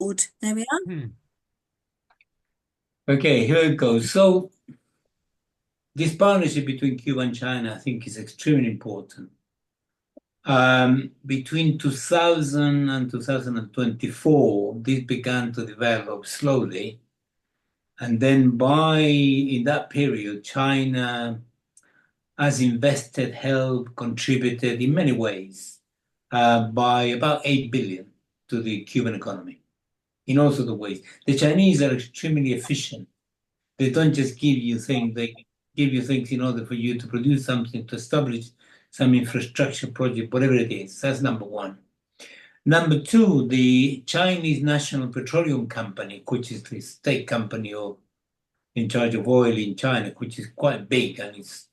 board. There we are. Okay, here it goes. So this partnership between Cuba and China, I think, is extremely important. Between 2000 and 2024, this began to develop slowly. And then in that period, China has invested, helped, contributed in many ways by about 8 billion to the Cuban economy in all sorts of ways. The Chinese are extremely efficient. They don't just give you things, they give you things in order for you to produce something, to establish some infrastructure project, whatever it is. That's number one. Number two, the Chinese National Petroleum Company, which is the state company in charge of oil in China, which is quite big and it's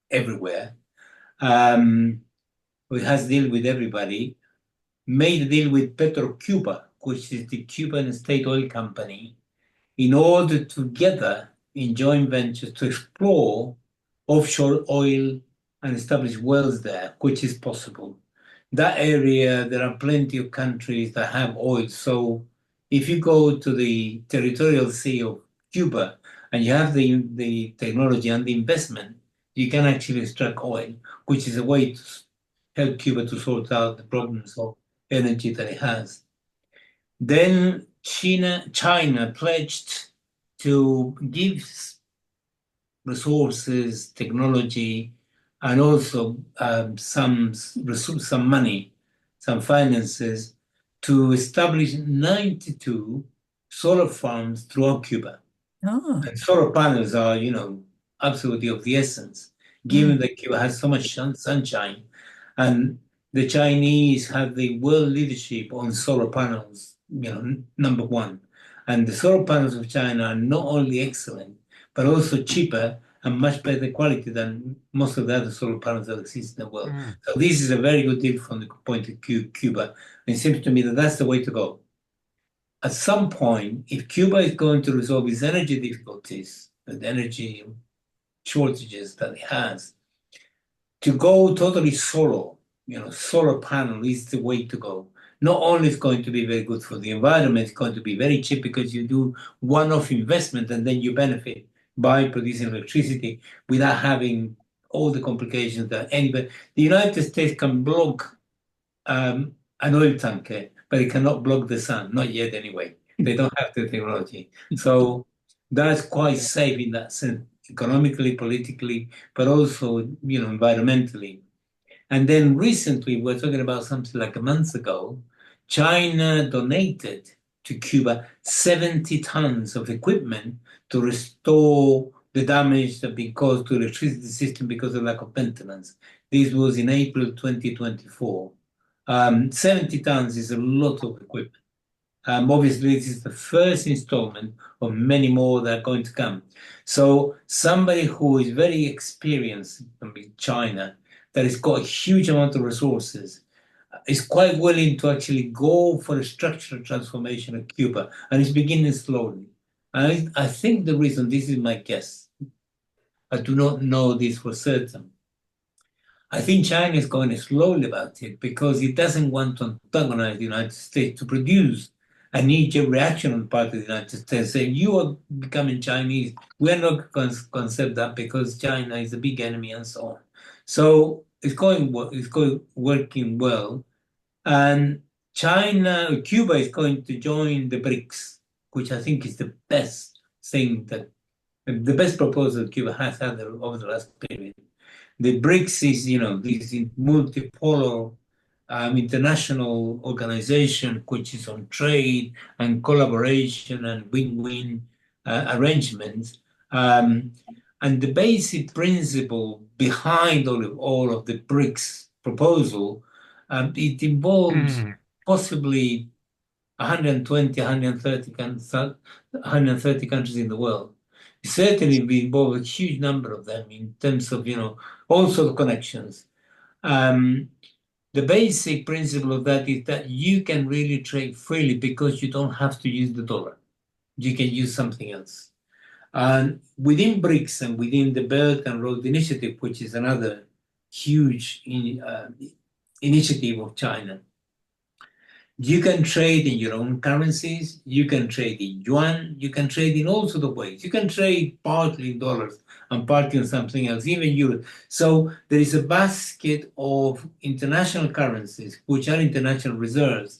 everywhere. It has deal with everybody, made a deal with PetroCuba, which is the Cuban state oil company, in order together in joint ventures to explore offshore oil and establish wells there, which is possible. That area, there are plenty of countries that have oil. So if you go to the territorial sea of Cuba and you have the technology and the investment, you can actually extract oil, which is a way to help Cuba to sort out the problems of energy that it has. Then China pledged to give resources, technology, and also some money, some finances to establish 92 solar farms throughout Cuba. Oh. And solar panels are, absolutely of the essence, given that Cuba has so much sunshine. And the Chinese have the world leadership on solar panels, number one. And the solar panels of China are not only excellent, but also cheaper and much better quality than most of the other solar panels that exist in the world. So this is a very good deal from the point of view of Cuba. And it seems to me that that's the way to go. At some point, if Cuba is going to resolve its energy difficulties, the energy shortages that it has, to go totally solar, solar panel is the way to go. Not only is it going to be very good for the environment, it's going to be very cheap because you do one-off investment and then you benefit by producing electricity without having all the complications that anybody. The United States can block an oil tanker, but it cannot block the sun, not yet anyway. They don't have the technology. So that's quite safe in that sense, economically, politically, but also, environmentally. And then recently, we're talking about something like a month ago, China donated to Cuba 70 tons of equipment to restore the damage that been caused to the electricity system because of lack of maintenance. This was in April 2024. 70 tons is a lot of equipment. Obviously, this is the first installment of many more that are going to come. So somebody who is very experienced in China, that has got a huge amount of resources, is quite willing to actually go for a structural transformation of Cuba, and it's beginning slowly. And I think the reason, this is my guess, I do not know this for certain. I think China is going slowly about it because it doesn't want to antagonize the United States, to produce a knee-jerk reaction on the part of the United States saying, you are becoming Chinese. We're not going to accept that because China is a big enemy and so on. So it's working well. And Cuba is going to join the BRICS, which I think is the best thing the best proposal Cuba has had over the last period. The BRICS is, this multipolar international organization which is on trade and collaboration and win-win arrangements. And the basic principle behind all of the BRICS proposal, it involves possibly 120, 130 countries in the world. Certainly we involve a huge number of them in terms of, all sorts of connections. The basic principle of that is that you can really trade freely because you don't have to use the dollar. You can use something else. And within BRICS and within the Belt and Road Initiative, which is another huge initiative of China, You can trade in your own currencies, you can trade in yuan, you can trade in all sorts of ways. You can trade partly in dollars and partly in something else, even euros. So there is a basket of international currencies, which are international reserves,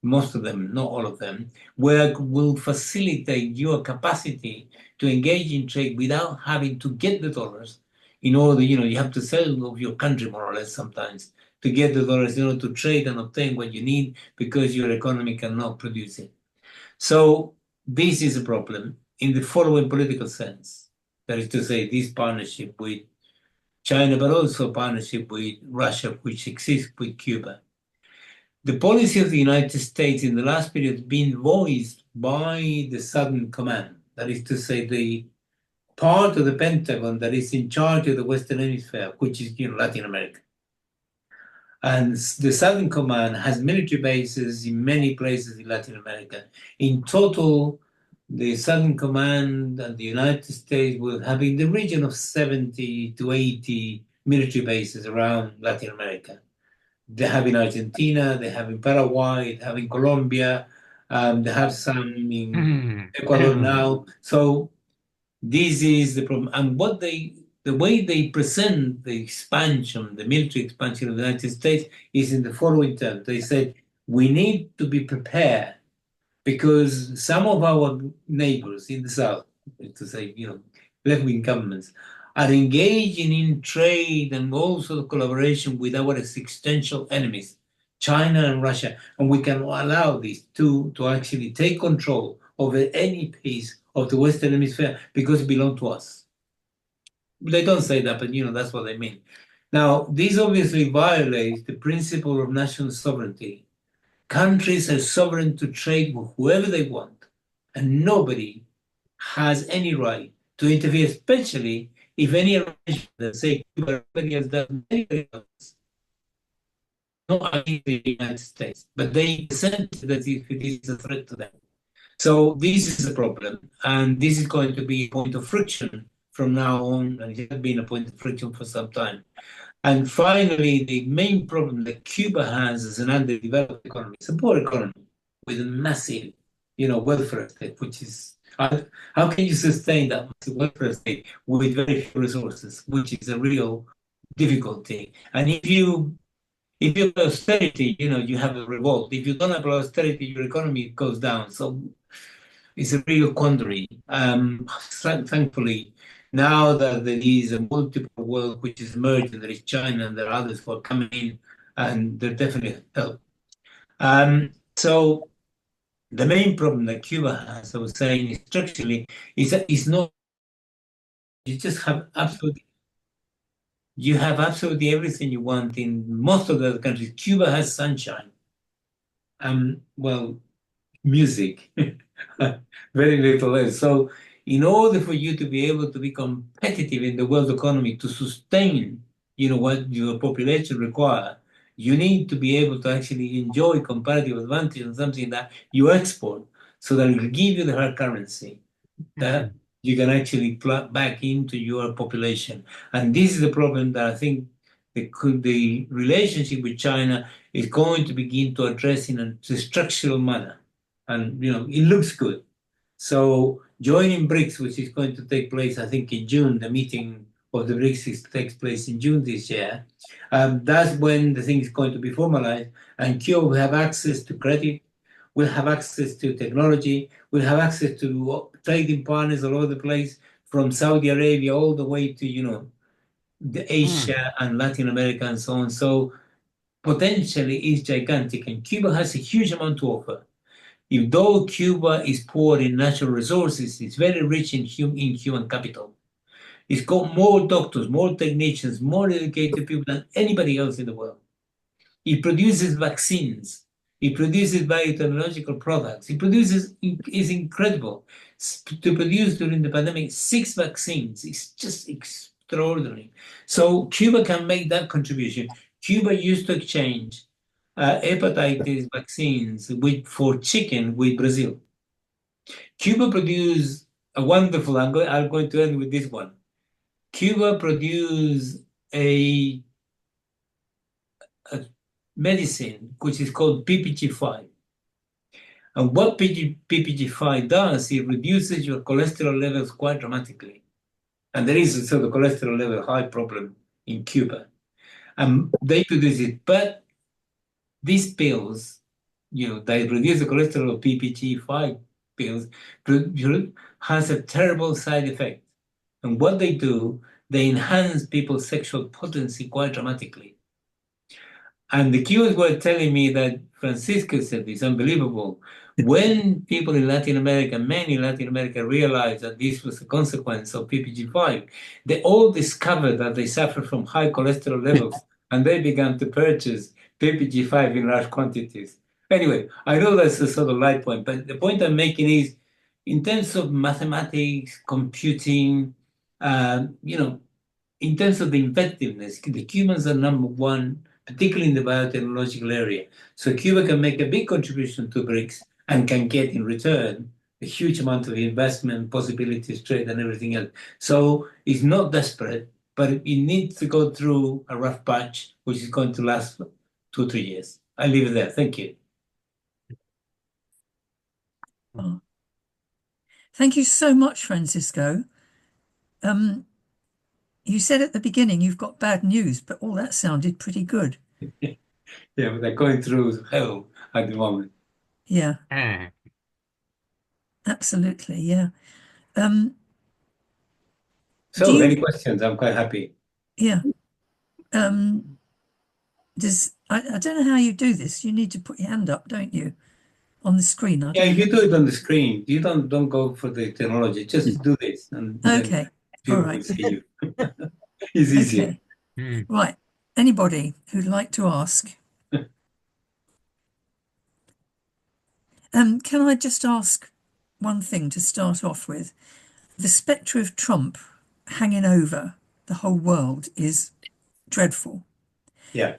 most of them, not all of them, where will facilitate your capacity to engage in trade without having to get the dollars in order, you have to sell of your country more or less sometimes to get the dollars in order to trade and obtain what you need because your economy cannot produce it. So this is a problem in the following political sense. That is to say, this partnership with China, but also partnership with Russia, which exists with Cuba. The policy of the United States in the last period has been voiced by the Southern Command. That is to say, the part of the Pentagon that is in charge of the Western Hemisphere, which is Latin America. And the Southern Command has military bases in many places in Latin America. In total, the Southern Command and the United States will have in the region of 70 to 80 military bases around Latin America. They have in Argentina, they have in Paraguay, they have in Colombia, they have some in Ecuador now. So this is the problem. And the way they present the expansion, the military expansion of the United States is in the following terms. They said, we need to be prepared because some of our neighbors in the South, to say, left-wing governments, are engaging in trade and also collaboration with our existential enemies, China and Russia. And we can allow these two to actually take control over any piece of the Western Hemisphere because it belongs to us. They don't say that, but that's what they mean. Now, this obviously violates the principle of national sovereignty. Countries are sovereign to trade with whoever they want, and nobody has any right to interfere, especially if any arrangement that say Cuba or anybody else does, anybody else, not against the United States, but they present that if it is a threat to them. So this is a problem, and this is going to be a point of friction from now on, and it has been a point of friction for some time. And finally, the main problem that Cuba has as an underdeveloped economy, it's a poor economy with a massive, welfare state, which is how can you sustain that massive welfare state with very few resources, which is a real difficulty. And if you have austerity, you have a revolt. If you don't have austerity, your economy goes down. So it's a real quandary. Thankfully, now that there is a multiple world which is emerging, there is China and there are others who are coming in, and they're definitely help. So the main problem that Cuba has, I was saying, is structurally, is that it's not. You just have absolutely. You have absolutely everything you want in most of the other countries. Cuba has sunshine. Well, music, very little else. So, in order for you to be able to be competitive in the world economy, to sustain, what your population require, you need to be able to actually enjoy comparative advantage on something that you export, so that it will give you the hard currency that you can actually plug back into your population. And this is the problem that I think the relationship with China is going to begin to address in a structural manner. And, it looks good. So joining BRICS, which is going to take place, I think, in June, the meeting of the BRICS takes place in June this year. That's when the thing is going to be formalized. And Cuba will have access to credit, will have access to technology, will have access to trading partners all over the place, from Saudi Arabia all the way to, the Asia and Latin America and so on. So potentially is gigantic, and Cuba has a huge amount to offer. If though Cuba is poor in natural resources, it's very rich in human capital. It's got more doctors, more technicians, more educated people than anybody else in the world. It produces vaccines. It produces biotechnological products. It's incredible. To produce during the pandemic 6 vaccines is just extraordinary. So Cuba can make that contribution. Cuba used to exchange hepatitis vaccines for chicken with Brazil. Cuba produced a wonderful, I'm going to end with this one. Cuba produced a medicine which is called PPG5. And what PPG5 does, it reduces your cholesterol levels quite dramatically. And there is a sort of cholesterol level high problem in Cuba. And they produce it. But these pills, they reduce the cholesterol of PPG5 pills, has a terrible side effect. And what they do, they enhance people's sexual potency quite dramatically. And the Cubans were telling me that Francisco said this, unbelievable. When people in Latin America, men in Latin America, realized that this was a consequence of PPG5, they all discovered that they suffer from high cholesterol levels, and they began to purchase PPG5 in large quantities. Anyway, I know that's a sort of light point, but the point I'm making is, in terms of mathematics, computing, in terms of the inventiveness, the Cubans are number one, particularly in the biotechnological area. So Cuba can make a big contribution to BRICS and can get in return a huge amount of investment, possibilities, trade, and everything else. So it's not desperate, but it needs to go through a rough patch, which is going to last 2 or 3 years. I leave it there. Thank you. Oh. Thank you so much, Francisco. You said at the beginning you've got bad news, but all that sounded pretty good. Yeah, but they're going through hell at the moment. Yeah, absolutely. Yeah. Do So, any you? questions? I'm quite happy. Yeah. I don't know how you do this. You need to put your hand up, don't you, on the screen? I Yeah, don't know you how. do it on the screen. You don't go for the technology. Just do this, and then Okay. All people will right. see you. It's easier. Okay. Right. Anybody who'd like to ask? Can I just ask one thing to start off with? The spectre of Trump hanging over the whole world is dreadful. Yeah.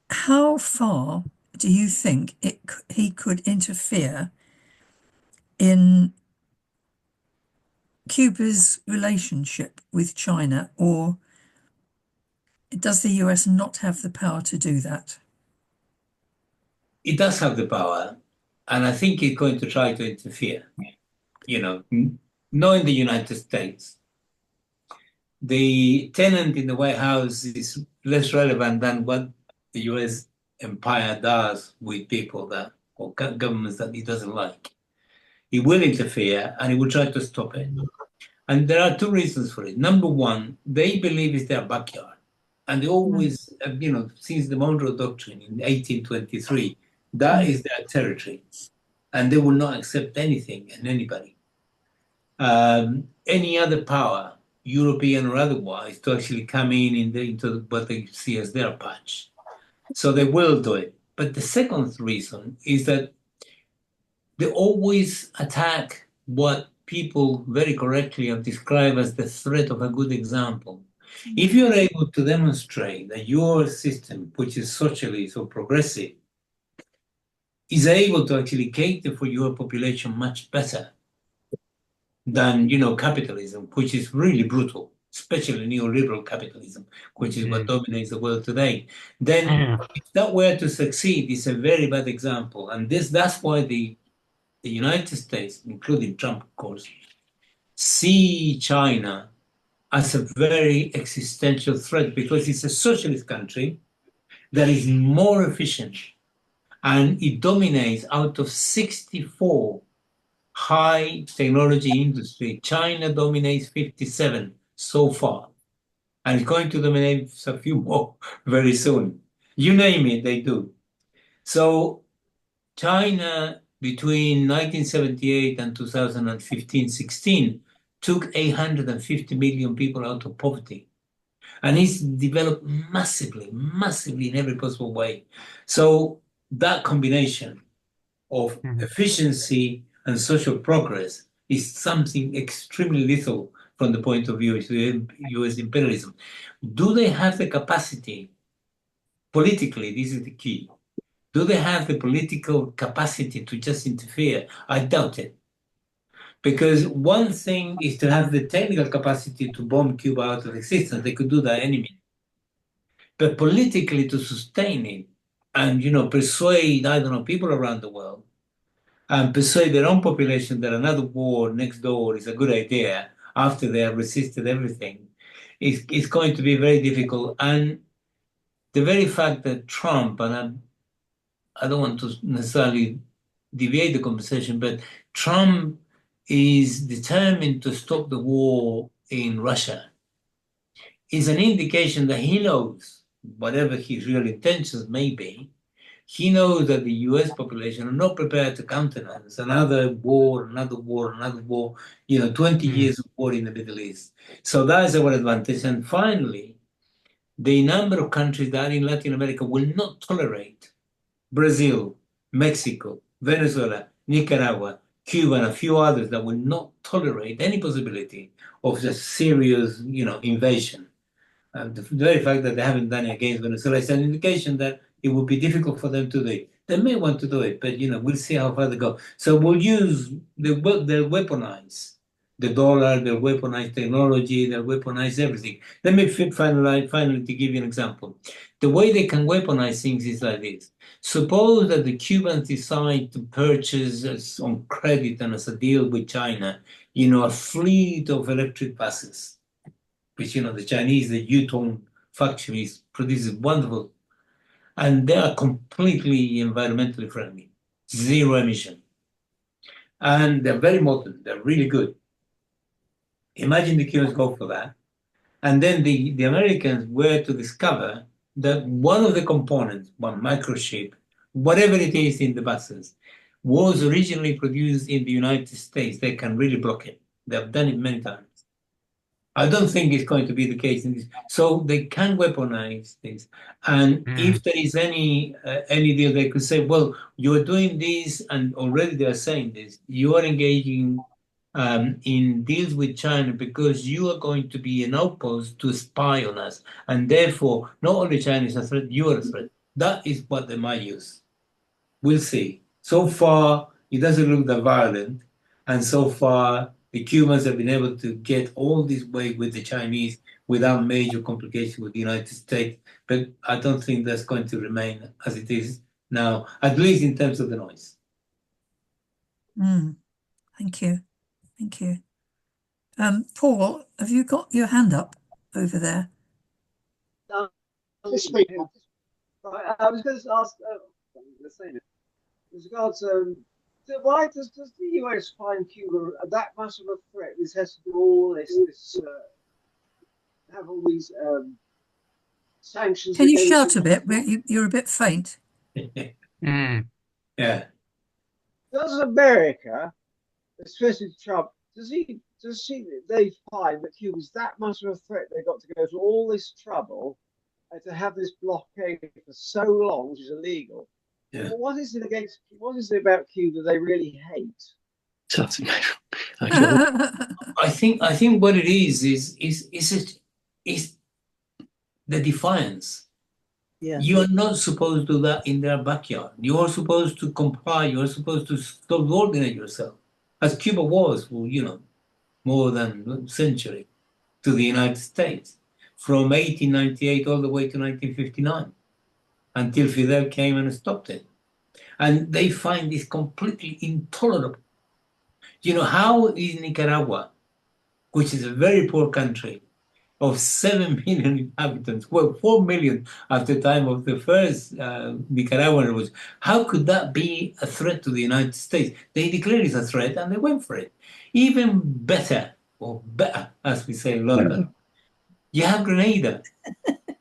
How far do you think he could interfere in Cuba's relationship with China, or does the US not have the power to do that? It does have the power, and I think it's going to try to interfere. Knowing the United States, the tenant in the White House is less relevant than what the US empire does with people or governments that he doesn't like. He will interfere and he will try to stop it. And there are two reasons for it. Number one, they believe it's their backyard. And they always, since the Monroe Doctrine in 1823, that is their territory. And they will not accept anything and anybody. Any other power, European or otherwise, to actually come into what they see as their patch. So they will do it. But the second reason is that they always attack what people very correctly have described as the threat of a good example. If you're able to demonstrate that your system, which is socialist or progressive, is able to actually cater for your population much better than capitalism, which is really brutal, especially neoliberal capitalism, which is what dominates the world today, then if that were to succeed, it's a very bad example. And that's why the United States, including Trump, of course, see China as a very existential threat because it's a socialist country that is more efficient and it dominates out of 64 high technology industry. China dominates 57 so far, and it's going to dominate a few more very soon. You name it, they do. So China, between 1978 and 2015-16, took 850 million people out of poverty. And it's developed massively, massively in every possible way. So that combination of efficiency and social progress is something extremely lethal from the point of view of US imperialism. Do they have the capacity, politically, this is the key, do they have the political capacity to just interfere? I doubt it. Because one thing is to have the technical capacity to bomb Cuba out of existence. They could do that any minute. But politically to sustain it and, persuade, I don't know, people around the world and persuade their own population that another war next door is a good idea after they have resisted everything is going to be very difficult. And the very fact that Trump, and I don't want to necessarily deviate the conversation, but Trump is determined to stop the war in Russia is an indication that he knows, whatever his real intentions may be, he knows that the US population are not prepared to countenance another war, another war, another war, 20 years of war in the Middle East. So that is our advantage. And finally, the number of countries that in Latin America will not tolerate Brazil, Mexico, Venezuela, Nicaragua, Cuba, and a few others that will not tolerate any possibility of a serious, invasion. The very fact that they haven't done it against Venezuela is an indication that it would be difficult for them to do it. They may want to do it, but we'll see how far they go. So we'll use they'll weaponize the dollar, they'll weaponize technology, they'll weaponize everything. Let me finally to give you an example. The way they can weaponize things is like this. Suppose that the Cubans decide to purchase on credit and as a deal with China, a fleet of electric buses, which, the Chinese, the Yutong factories produce wonderful, and they are completely environmentally friendly, zero emission. And they're very modern, they're really good. Imagine the Cubans go for that. And then the Americans were to discover that one of the components, one microchip, whatever it is in the buses, was originally produced in the United States. They can really block it. They've done it many times. I don't think it's going to be the case in this. So they can weaponize things. And if there is any deal, they could say, well, you're doing this, and already they are saying this, you are engaging in deals with China because you are going to be an outpost to spy on us. And therefore, not only China is a threat, you are a threat. That is what they might use. We'll see. So far, it doesn't look that violent. And so far, the Cubans have been able to get all this way with the Chinese without major complication with the United States. But I don't think that's going to remain as it is now, at least in terms of the noise. Thank you. Thank you. Paul, have you got your hand up over there? Right, I was going to ask, with regards why does the US find Cuba that much of a threat? This has to do all this have all these sanctions. Can you shout a bit? You're a bit faint. Yeah. Does America, especially Trump, they find that Cuba's that much of a threat they got to go to all this trouble to have this blockade for so long, which is illegal? Yeah. Well, what is it about Cuba they really hate? I think what it is the defiance. Yeah. You are not supposed to do that in their backyard. You are supposed to comply. You are supposed to subordinate yourself, as Cuba was for more than a century, to the United States, from 1898 all the way to 1959, until Fidel came and stopped it. And they find this completely intolerable. How is Nicaragua, which is a very poor country, of 7 million inhabitants, well, 4 million at the time of the first Nicaraguan revolution, how could that be a threat to the United States? They declared it a threat and they went for it. Even better, as we say in London, you have Grenada,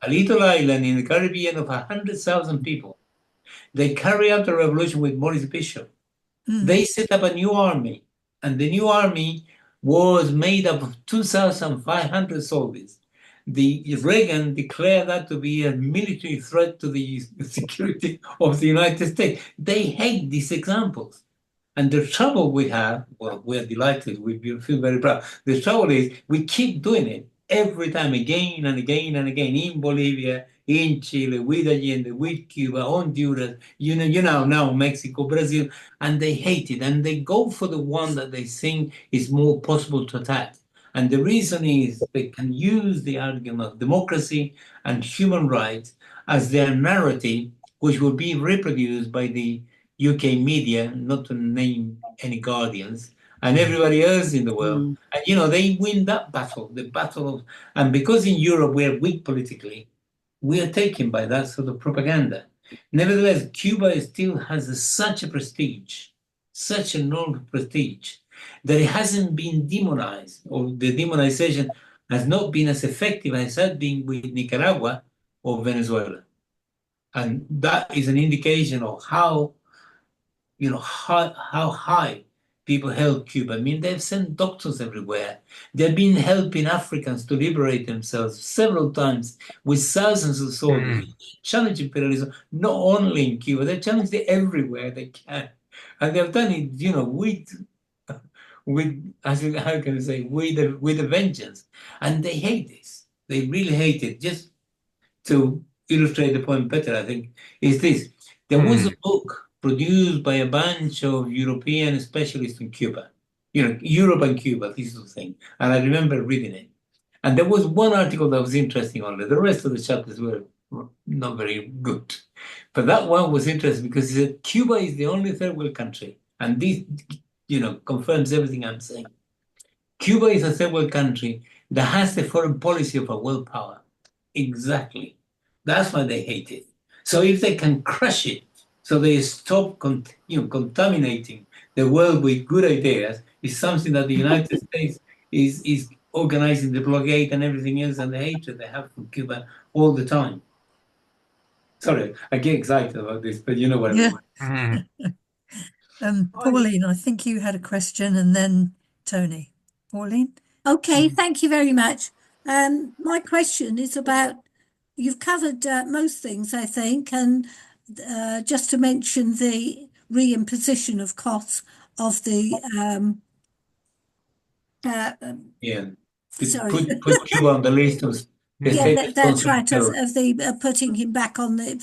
a little island in the Caribbean of 100,000 people. They carry out a revolution with Maurice Bishop. They set up a new army, and the new army was made up of 2,500 soldiers. Reagan declared that to be a military threat to the security of the United States. They hate these examples. And the trouble we have, well, we're delighted, we feel very proud. The trouble is we keep doing it every time, again and again and again, in Bolivia, in Chile, with Allende, with Cuba, Honduras, now Mexico, Brazil, and they hate it. And they go for the one that they think is more possible to attack. And the reason is they can use the argument of democracy and human rights as their narrative, which will be reproduced by the UK media, not to name any Guardians, and everybody else in the world. And, they win that battle, the battle of, and because in Europe we're weak politically, we are taken by that sort of propaganda. Nevertheless, Cuba still has such a prestige, such enormous prestige, that it hasn't been demonized, or the demonization has not been as effective as it has been with Nicaragua or Venezuela. And that is an indication of how high people held Cuba. I mean, they've sent doctors everywhere. They've been helping Africans to liberate themselves several times with thousands of soldiers, challenging imperialism, not only in Cuba, they've challenged it everywhere they can. And they've done it, how can I say, with a vengeance. And they hate this. They really hate it. Just to illustrate the point better, I think, is this. There was a book produced by a bunch of European specialists in Cuba. Europe and Cuba, this is the thing. And I remember reading it. And there was one article that was interesting only. The rest of the chapters were not very good. But that one was interesting because it said Cuba is the only third world country. And this, confirms everything I'm saying. Cuba is a third world country that has the foreign policy of a world power. Exactly. That's why they hate it. So if they can crush it, so they stop contaminating the world with good ideas, is something that the United States is organizing the blockade and everything else, and the hatred they have for Cuba all the time. Sorry, I get excited about this, but you know what I mean. Pauline, I think you had a question, and then Tony. Pauline? Okay, thank you very much. My question is about, you've covered most things, I think, and just to mention the reimposition of costs of the sorry. Put Cuba on the list of that's right, of the putting Cuba back on the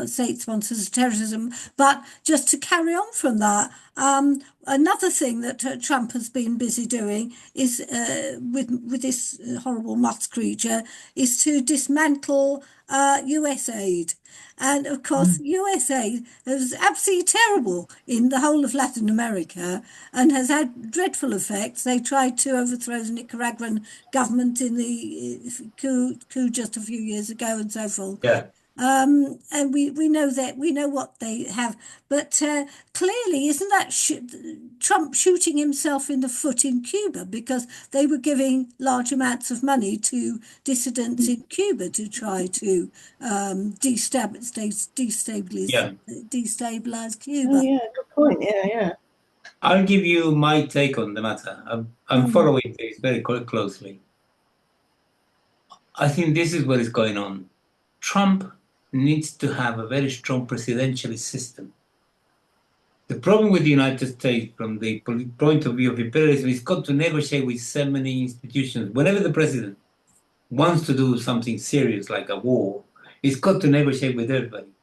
state sponsors of terrorism. But just to carry on from that, another thing that Trump has been busy doing is with this horrible Musk creature is to dismantle US aid. And of course, US aid is absolutely terrible in the whole of Latin America and has had dreadful effects. They tried to overthrow the Nicaraguan government in the coup just a few years ago and so forth. Yeah. And we know what they have, but clearly isn't that Trump shooting himself in the foot in Cuba, because they were giving large amounts of money to dissidents in Cuba to try to destabilize Cuba. Oh yeah, good point. Yeah. I'll give you my take on the matter. I'm following this very closely. I think this is what is going on. Trump needs to have a very strong presidential system. The problem with the United States, from the point of view of imperialism, is got to negotiate with so many institutions. Whenever the president wants to do something serious like a war, he's got to negotiate with everybody.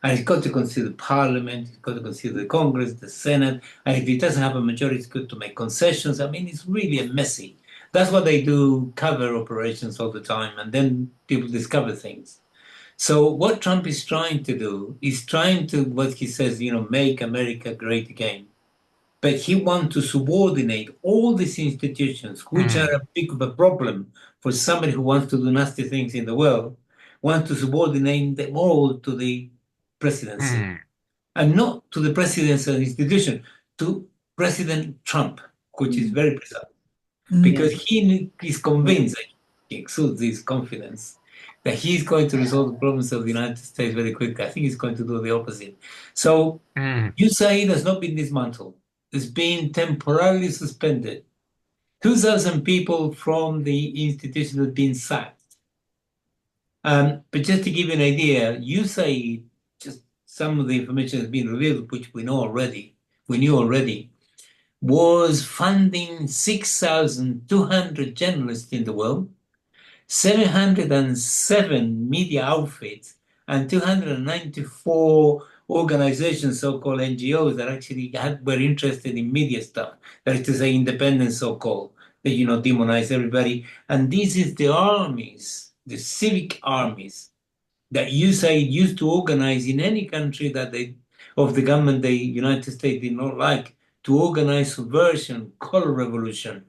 And he's got to consider Parliament, he's got to consider the Congress, the Senate, and if he doesn't have a majority, it's good to make concessions. I mean, it's really a messy. That's what they do, cover operations all the time, and then people discover things. So what Trump is trying to do is trying to, what he says, make America great again. But he wants to subordinate all these institutions, which are a big of a problem for somebody who wants to do nasty things in the world, wants to subordinate them all to the presidency. And not to the presidential institution, to President Trump, which is very precise. Because he is convinced, he exudes this confidence, that he's going to resolve the problems of the United States very quickly. I think he's going to do the opposite. So USAID has not been dismantled. It's been temporarily suspended. 2,000 people from the institution have been sacked. But just to give you an idea, USAID, just some of the information has been revealed, which we knew already, was funding 6,200 journalists in the world, 707 media outfits, and 294 organizations, so-called NGOs, that actually were interested in media stuff. That is to say, independent, so-called, that, demonize everybody. And this is the armies, the civic armies, that USAID used to organize in any country that of the government the United States did not like, to organize subversion, color revolution,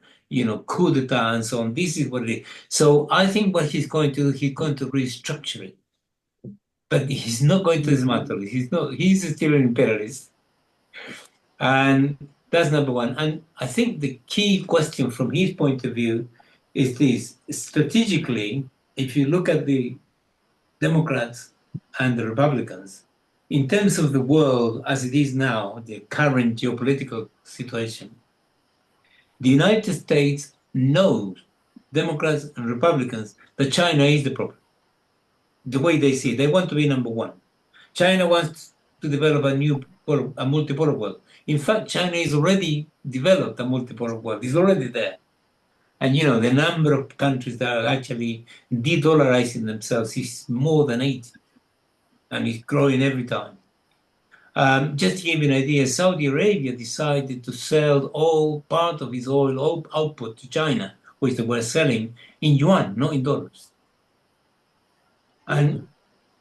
coup d'etat, and so on. This is what it is. So I think what he's going to do, he's going to restructure it. But he's not going to dismantle it. He's still an imperialist. And that's number one. And I think the key question from his point of view is this. Strategically, if you look at the Democrats and the Republicans, in terms of the world as it is now, the current geopolitical situation, the United States knows, Democrats and Republicans, that China is the problem. The way they see it, they want to be number one. China wants to develop a multipolar world. In fact, China has already developed a multipolar world. It's already there. And the number of countries that are actually de-dollarizing themselves is more than 80. And it's growing every time. Just to give you an idea, Saudi Arabia decided to sell all part of its oil output to China, which they were selling in yuan, not in dollars. And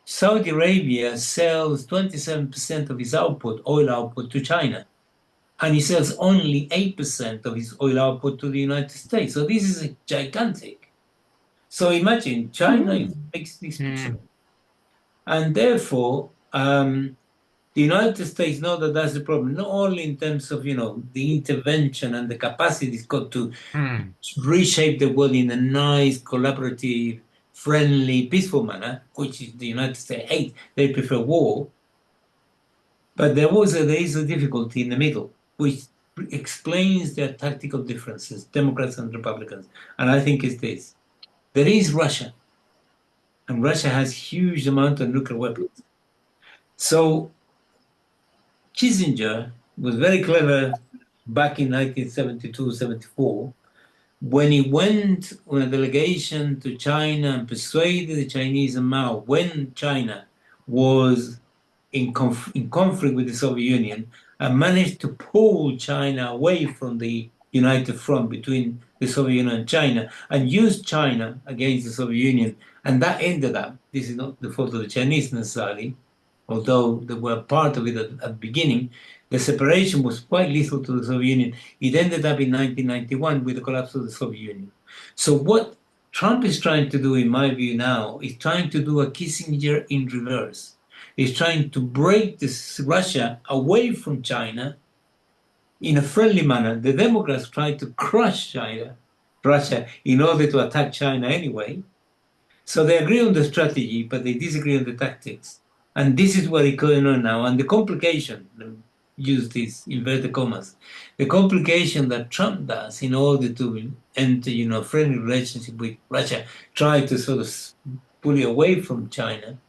Saudi Arabia sells 27% of its oil output to China, and it sells only 8% of its oil output to the United States. So this is gigantic. So imagine China makes this picture. And therefore, the United States know that that's the problem, not only in terms of, the intervention and the capacity it's got to reshape the world in a nice, collaborative, friendly, peaceful manner, which the United States hate. They prefer war. But there is a difficulty in the middle, which explains their tactical differences, Democrats and Republicans. And I think it's this. There is Russia. And Russia has huge amount of nuclear weapons. So Kissinger was very clever back in 1972-74 when he went on a delegation to China and persuaded the Chinese and Mao, when China was in conflict with the Soviet Union, and managed to pull China away from the united front between the Soviet Union and China, and used China against the Soviet Union. And that ended up, this is not the fault of the Chinese necessarily, although they were part of it at the beginning, the separation was quite lethal to the Soviet Union. It ended up in 1991 with the collapse of the Soviet Union. So what Trump is trying to do, in my view now, is trying to do a Kissinger in reverse. He's trying to break Russia away from China in a friendly manner. The Democrats try to crush Russia, in order to attack China anyway. So they agree on the strategy, but they disagree on the tactics. And this is what is going on now. And the complication, use these inverted commas, the complication that Trump does in order to enter, friendly relationship with Russia, try to sort of pull it away from China,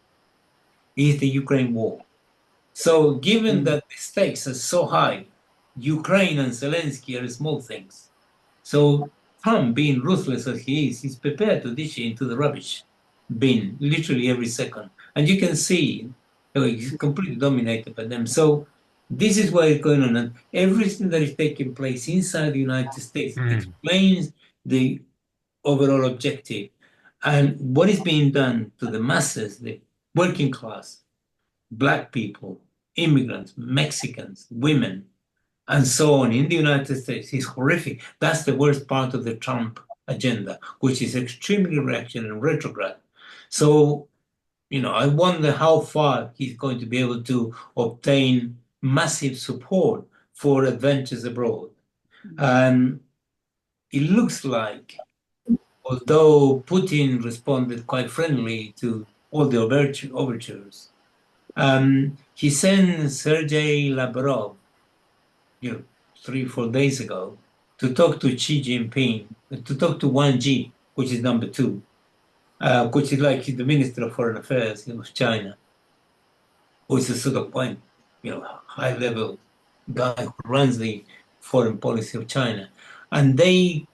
is the Ukraine war. So given that the stakes are so high, Ukraine and Zelensky are small things. So Trump, being ruthless as he is, he's prepared to dish it into the rubbish bin literally every second. And you can see he's completely dominated by them. So this is what is going on. And everything that is taking place inside the United States explains the overall objective. And what is being done to the masses, the working class, Black people, immigrants, Mexicans, women, and so on in the United States is horrific. That's the worst part of the Trump agenda, which is extremely reactionary and retrograde. So, I wonder how far he's going to be able to obtain massive support for adventures abroad. It looks like, although Putin responded quite friendly to all the overtures, he sent Sergei Lavrov, 3-4 days ago, to talk to Xi Jinping, to talk to Wang Yi, which is number 2, which is like the Minister of Foreign Affairs of China, who is a sort of high-level guy who runs the foreign policy of China. And they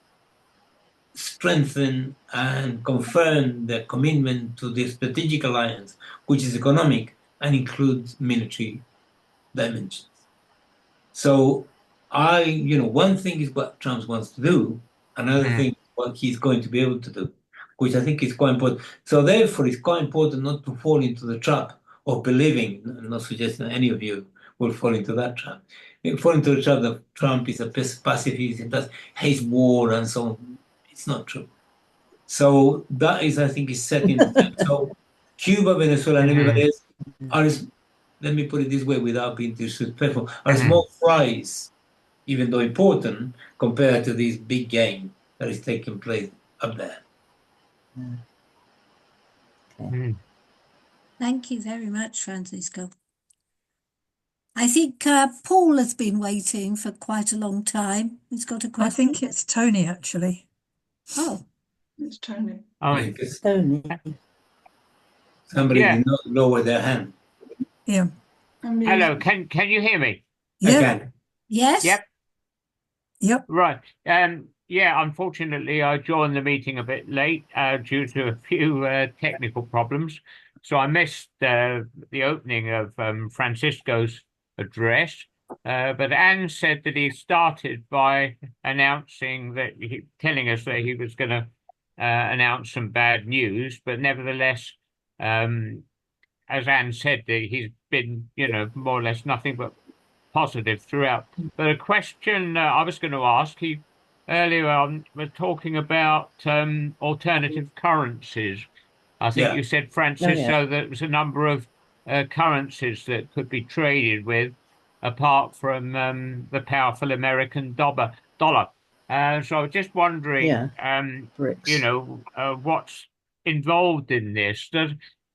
strengthen and confirm their commitment to the strategic alliance, which is economic and includes military dimensions. So one thing is what Trump wants to do, another thing is what he's going to be able to do. which I think is quite important. So therefore, it's quite important not to fall into the trap of believing, I'm not suggesting any of you will fall into that trap. You fall into the trap that Trump is a pacifist, that hates war and so on. It's not true. So that is, I think, is setting the tone. So Cuba, Venezuela, and everybody else are, let me put it this way without being disrespectful, are small fries, even though important, compared to this big game that is taking place up there. Thank you very much, Francisco. I think Paul has been waiting for quite a long time. He's got a question. I think it's Tony, actually. Oh, It's Tony. Oh, It's Tony. somebody did not lower their hand. Yeah. Hello, can you hear me? Yeah. I can. yes. Yep. Right. Yeah, unfortunately, I joined the meeting a bit late due to a few technical problems. So I missed the opening of Francisco's address. But Anne said that he started by announcing that telling us that he was going to announce some bad news. But nevertheless, as Anne said, he's been, more or less nothing but positive throughout. But a question I was going to ask, earlier on was talking about alternative currencies. I think you said, Francis, so that there's a number of currencies that could be traded with, apart from the powerful American dollar. So I was just wondering, what's involved in this? Does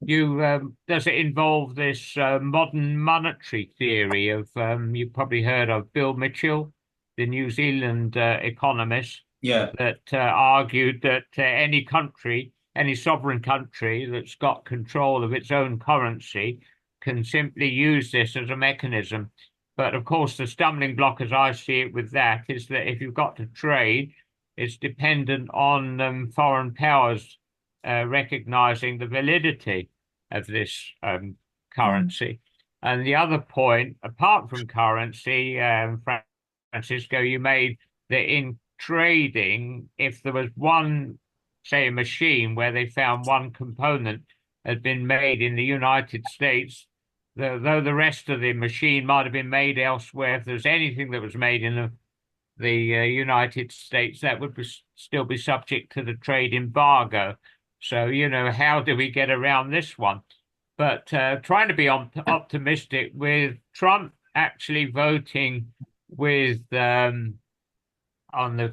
it involve this modern monetary theory of you've probably heard of Bill Mitchell, the New Zealand economist, that argued that any sovereign country that's got control of its own currency can simply use this as a mechanism. But of course, the stumbling block, as I see it with that, is that if you've got to trade, it's dependent on foreign powers recognizing the validity of this currency. And the other point, apart from currency, Francisco, you made that in trading, if there was one, say, a machine where they found one component had been made in the United States, though the rest of the machine might have been made elsewhere, if there's anything that was made in the United States, that would still be subject to the trade embargo. So, how do we get around this one? But trying to be optimistic with Trump actually voting with in the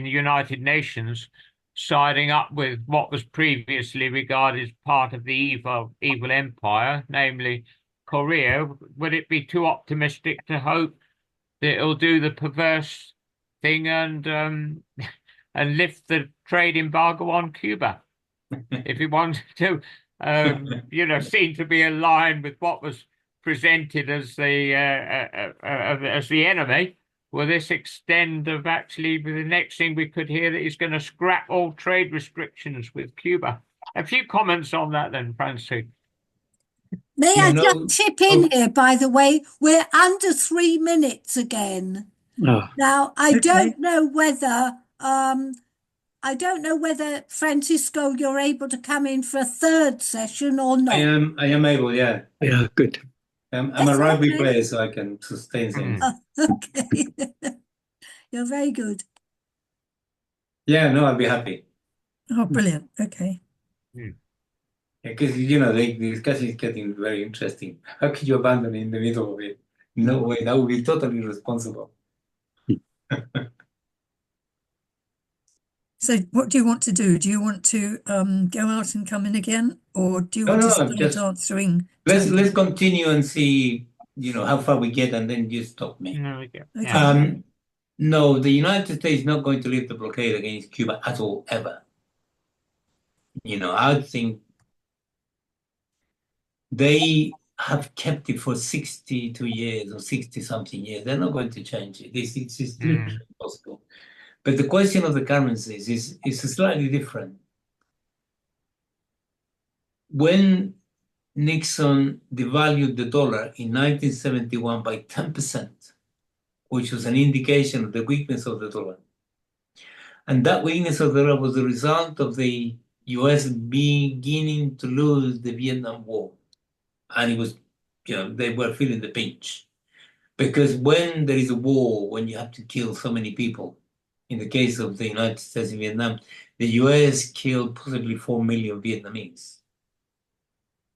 United Nations, siding up with what was previously regarded as part of the evil empire, namely Korea. Would it be too optimistic to hope that it'll do the perverse thing and lift the trade embargo on Cuba? If he wanted to, seem to be aligned with what was presented as the enemy, will this extend of actually the next thing we could hear that he's going to scrap all trade restrictions with Cuba? A few comments on that then, Francis. May I just chip in here, by the way? We're under 3 minutes again. Now, I don't know whether Francisco, you're able to come in for a third session or not. I am able, yeah. Yeah, good. I'm a rugby player, so I can sustain things. Okay. You're very good. Yeah, no, I'll be happy. Oh, brilliant. Okay. Because, the discussion is getting very interesting. How could you abandon it in the middle of it? No way, that would be totally irresponsible. So what do you want to do? Do you want to go out and come in again? Or do you want to start answering? Let's continue and see, how far we get, and then you stop me. Okay. No, the United States is not going to lift the blockade against Cuba at all, ever. I think they have kept it for 62 years or 60-something years. They're not going to change it. It's literally impossible. But the question of the currencies is slightly different. When Nixon devalued the dollar in 1971 by 10%, which was an indication of the weakness of the dollar, and that weakness of the dollar was the result of the US beginning to lose the Vietnam War. And it was, they were feeling the pinch. Because when there is a war, when you have to kill so many people, in the case of the United States in Vietnam, the US killed possibly 4 million Vietnamese.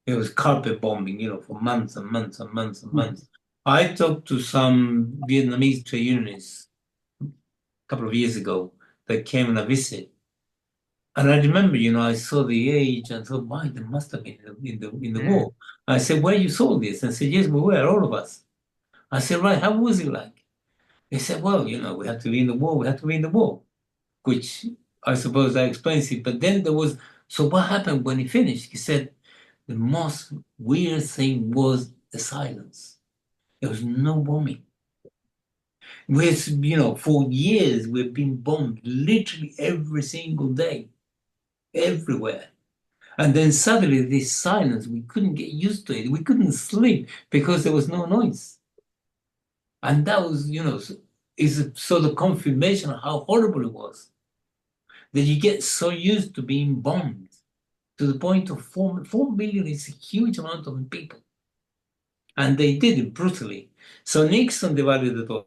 It was carpet bombing, for months and months and months and months. I talked to some Vietnamese trade unionists a couple of years ago that came on a visit. And I remember, I saw the age and thought, why, they must have been in the war. I said, where you saw this? And I said, yes, we were, all of us. I said, right, how was it like? They said, well, we had to be in the war, we had to be in the war, which I suppose that explains it. But then there was, so what happened when he finished? He said, the most weird thing was the silence. There was no bombing. For years we've been bombed literally every single day, everywhere. And then suddenly this silence, we couldn't get used to it. We couldn't sleep because there was no noise. And that was, is a sort of confirmation of how horrible it was. That you get so used to being bombed to the point of 4 million is a huge amount of people. And they did it brutally. So Nixon devalued the dollar.